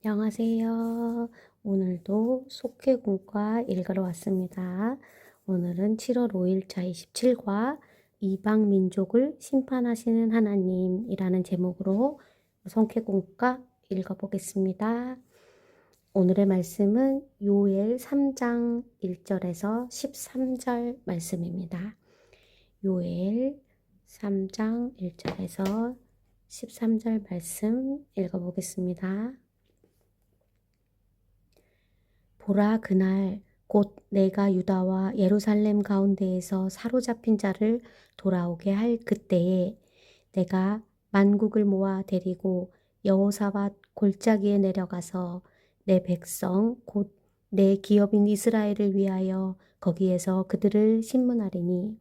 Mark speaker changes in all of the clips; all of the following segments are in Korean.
Speaker 1: 안녕하세요. 오늘도 속회국과 읽으러 왔습니다. 오늘은 7월 5일차 27과 이방 민족을 심판하시는 하나님이라는 제목으로 속회국과 읽어보겠습니다. 오늘의 말씀은 요엘 3장 1절에서 13절 말씀입니다. 요엘 3장 1절에서 13절 말씀 읽어보겠습니다. 보라, 그날 곧 내가 유다와 예루살렘 가운데에서 사로잡힌 자를 돌아오게 할 그때에 내가 만국을 모아 데리고 여호사밧 골짜기에 내려가서 내 백성 곧 내 기업인 이스라엘을 위하여 거기에서 그들을 심문하리니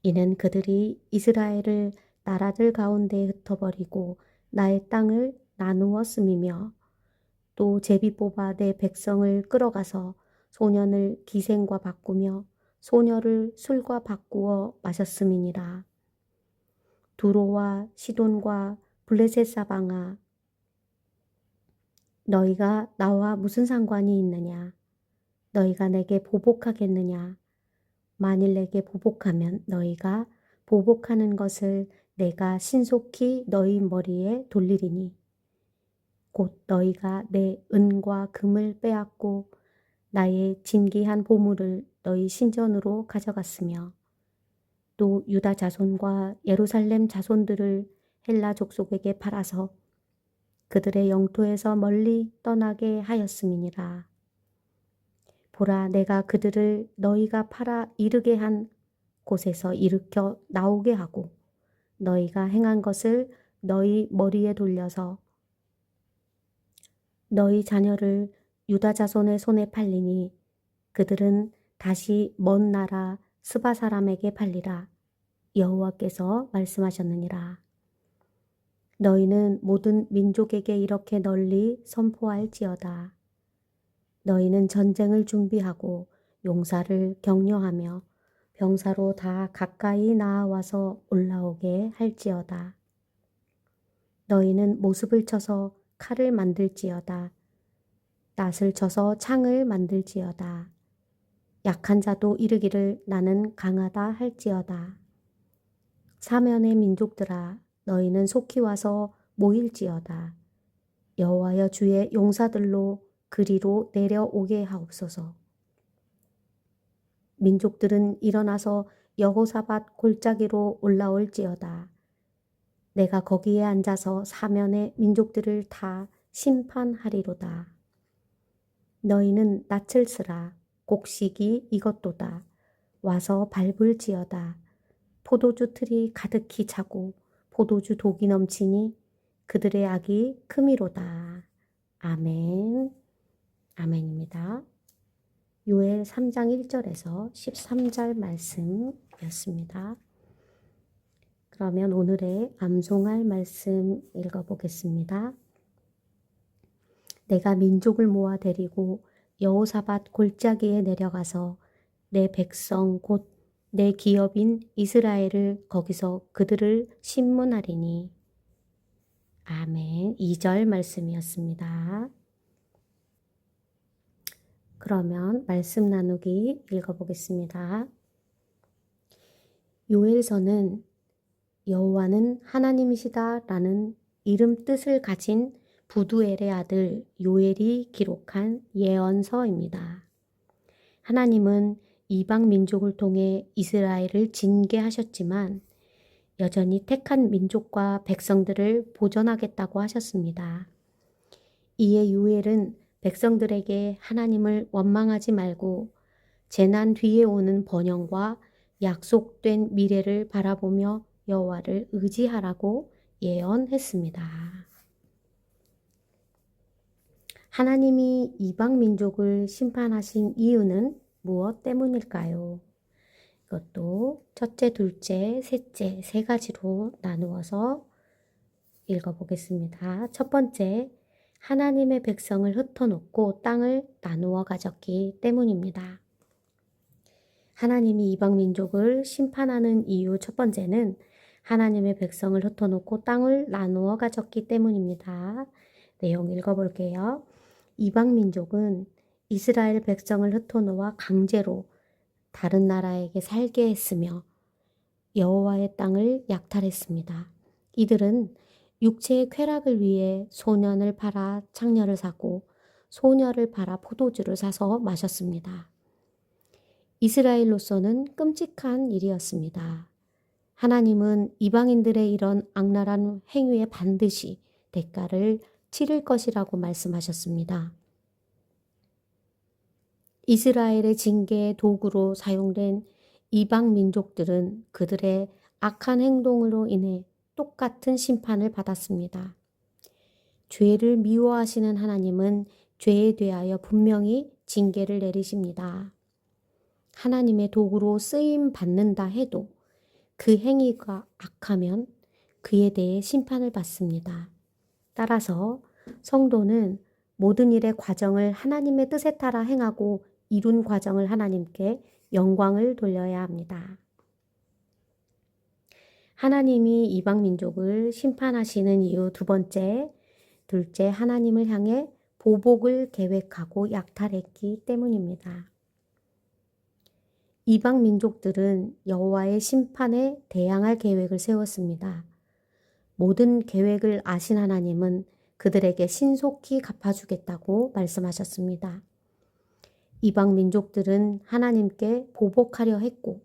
Speaker 1: 이는 그들이 이스라엘을 나라들 가운데 흩어버리고 나의 땅을 나누었음이며 또 제비 뽑아 내 백성을 끌어가서 소년을 기생과 바꾸며 소녀를 술과 바꾸어 마셨음이니라. 두로와 시돈과 블레셋 사방아, 너희가 나와 무슨 상관이 있느냐? 너희가 내게 보복하겠느냐? 만일 내게 보복하면 너희가 보복하는 것을 내가 신속히 너희 머리에 돌리리니 곧 너희가 내 은과 금을 빼앗고 나의 진귀한 보물을 너희 신전으로 가져갔으며 또 유다 자손과 예루살렘 자손들을 헬라 족속에게 팔아서 그들의 영토에서 멀리 떠나게 하였음이니라. 보라, 내가 그들을 너희가 팔아 이르게 한 곳에서 일으켜 나오게 하고 너희가 행한 것을 너희 머리에 돌려서 너희 자녀를 유다 자손의 손에 팔리니 그들은 다시 먼 나라 스바 사람에게 팔리라. 여호와께서 말씀하셨느니라. 너희는 모든 민족에게 이렇게 널리 선포할지어다. 너희는 전쟁을 준비하고 용사를 격려하며 병사로 다 가까이 나아와서 올라오게 할지어다. 너희는 모습을 쳐서 칼을 만들지어다. 낫을 쳐서 창을 만들지어다. 약한 자도 이르기를 나는 강하다 할지어다. 사면의 민족들아, 너희는 속히 와서 모일지어다. 여호와여 주의 용사들로 그리로 내려오게 하옵소서. 민족들은 일어나서 여호사밧 골짜기로 올라올지어다. 내가 거기에 앉아서 사면의 민족들을 다 심판하리로다. 너희는 낯을 쓰라. 곡식이 이것도다. 와서 밟을지어다. 포도주 틀이 가득히 차고 포도주 독이 넘치니 그들의 악이 크미로다. 아멘. 아멘입니다. 요엘 3장 1절에서 13절 말씀이었습니다. 그러면 오늘의 암송할 말씀 읽어보겠습니다. 내가 민족을 모아 데리고 여호사밧 골짜기에 내려가서 내 백성 곧 내 기업인 이스라엘을 거기서 그들을 심문하리니. 아멘. 2절 말씀이었습니다. 그러면 말씀 나누기 읽어보겠습니다. 요엘서는 여호와는 하나님이시다라는 이름 뜻을 가진 부두엘의 아들 요엘이 기록한 예언서입니다. 하나님은 이방 민족을 통해 이스라엘을 징계하셨지만 여전히 택한 민족과 백성들을 보존하겠다고 하셨습니다. 이에 요엘은 백성들에게 하나님을 원망하지 말고 재난 뒤에 오는 번영과 약속된 미래를 바라보며 여호와를 의지하라고 예언했습니다. 하나님이 이방 민족을 심판하신 이유는 무엇 때문일까요? 이것도 첫째, 둘째, 셋째 세 가지로 나누어서 읽어보겠습니다. 첫 번째, 하나님의 백성을 흩어놓고 땅을 나누어 가졌기 때문입니다. 하나님이 이방 민족을 심판하는 이유 첫 번째는 하나님의 백성을 흩어놓고 땅을 나누어 가졌기 때문입니다. 내용 읽어볼게요. 이방 민족은 이스라엘 백성을 흩어놓아 강제로 다른 나라에게 살게 했으며 여호와의 땅을 약탈했습니다. 이들은 육체의 쾌락을 위해 소년을 팔아 창녀를 사고 소녀를 팔아 포도주를 사서 마셨습니다. 이스라엘로서는 끔찍한 일이었습니다. 하나님은 이방인들의 이런 악랄한 행위에 반드시 대가를 치를 것이라고 말씀하셨습니다. 이스라엘의 징계의 도구로 사용된 이방 민족들은 그들의 악한 행동으로 인해 똑같은 심판을 받았습니다. 죄를 미워하시는 하나님은 죄에 대하여 분명히 징계를 내리십니다. 하나님의 도구로 쓰임 받는다 해도 그 행위가 악하면 그에 대해 심판을 받습니다. 따라서 성도는 모든 일의 과정을 하나님의 뜻에 따라 행하고 이룬 과정을 하나님께 영광을 돌려야 합니다. 하나님이 이방 민족을 심판하시는 이유 두 번째, 둘째, 하나님을 향해 보복을 계획하고 약탈했기 때문입니다. 이방 민족들은 여호와의 심판에 대항할 계획을 세웠습니다. 모든 계획을 아신 하나님은 그들에게 신속히 갚아주겠다고 말씀하셨습니다. 이방 민족들은 하나님께 보복하려 했고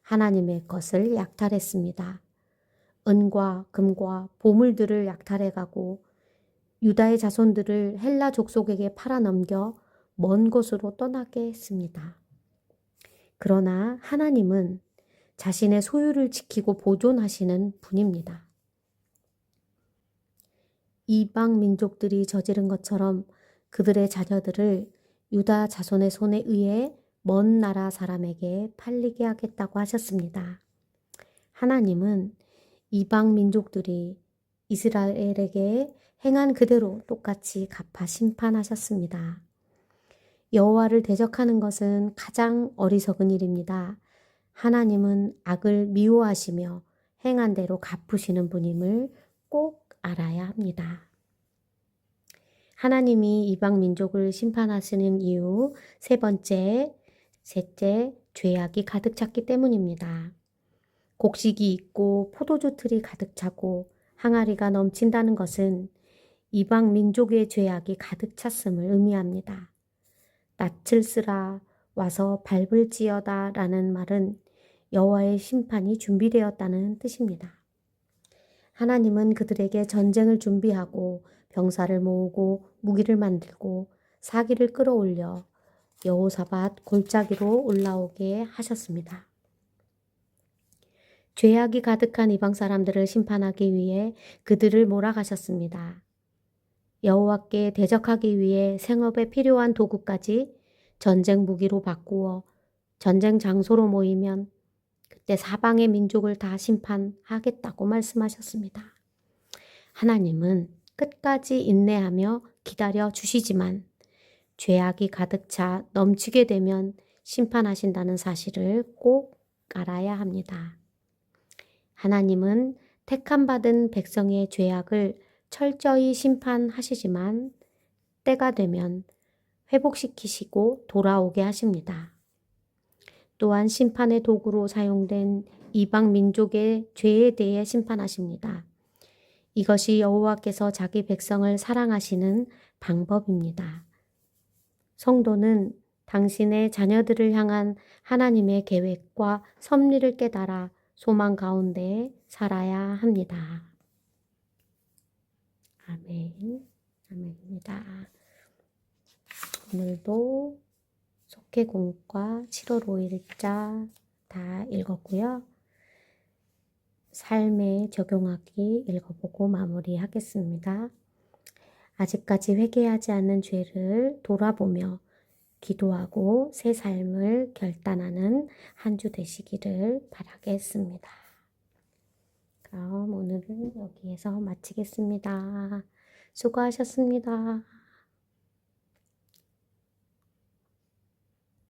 Speaker 1: 하나님의 것을 약탈했습니다. 은과 금과 보물들을 약탈해가고 유다의 자손들을 헬라 족속에게 팔아넘겨 먼 곳으로 떠나게 했습니다. 그러나 하나님은 자신의 소유를 지키고 보존하시는 분입니다. 이방 민족들이 저지른 것처럼 그들의 자녀들을 유다 자손의 손에 의해 먼 나라 사람에게 팔리게 하겠다고 하셨습니다. 하나님은 이방 민족들이 이스라엘에게 행한 그대로 똑같이 갚아 심판하셨습니다. 여호와를 대적하는 것은 가장 어리석은 일입니다. 하나님은 악을 미워하시며 행한 대로 갚으시는 분임을 꼭 알아야 합니다. 하나님이 이방 민족을 심판하시는 이유 세 번째, 셋째, 죄악이 가득 찼기 때문입니다. 곡식이 있고 포도주 틀이 가득 차고 항아리가 넘친다는 것은 이방 민족의 죄악이 가득 찼음을 의미합니다. 낯을 쓰라 와서 밟을지어다 라는 말은 여호와의 심판이 준비되었다는 뜻입니다. 하나님은 그들에게 전쟁을 준비하고 병사를 모으고 무기를 만들고 사기를 끌어올려 여호사밧 골짜기로 올라오게 하셨습니다. 죄악이 가득한 이방 사람들을 심판하기 위해 그들을 몰아가셨습니다. 여호와께 대적하기 위해 생업에 필요한 도구까지 전쟁 무기로 바꾸어 전쟁 장소로 모이면 그때 사방의 민족을 다 심판하겠다고 말씀하셨습니다. 하나님은 끝까지 인내하며 기다려 주시지만 죄악이 가득 차 넘치게 되면 심판하신다는 사실을 꼭 알아야 합니다. 하나님은 택함받은 백성의 죄악을 철저히 심판하시지만 때가 되면 회복시키시고 돌아오게 하십니다. 또한 심판의 도구로 사용된 이방 민족의 죄에 대해 심판하십니다. 이것이 여호와께서 자기 백성을 사랑하시는 방법입니다. 성도는 당신의 자녀들을 향한 하나님의 계획과 섭리를 깨달아 소망 가운데 살아야 합니다. 아멘. 아멘입니다. 오늘도 속회공과 7월 5일자 다 읽었고요. 삶에 적용하기 읽어보고 마무리하겠습니다. 아직까지 회개하지 않는 죄를 돌아보며 기도하고 새 삶을 결단하는 한 주 되시기를 바라겠습니다. 그럼 오늘은 여기에서 마치겠습니다. 수고하셨습니다.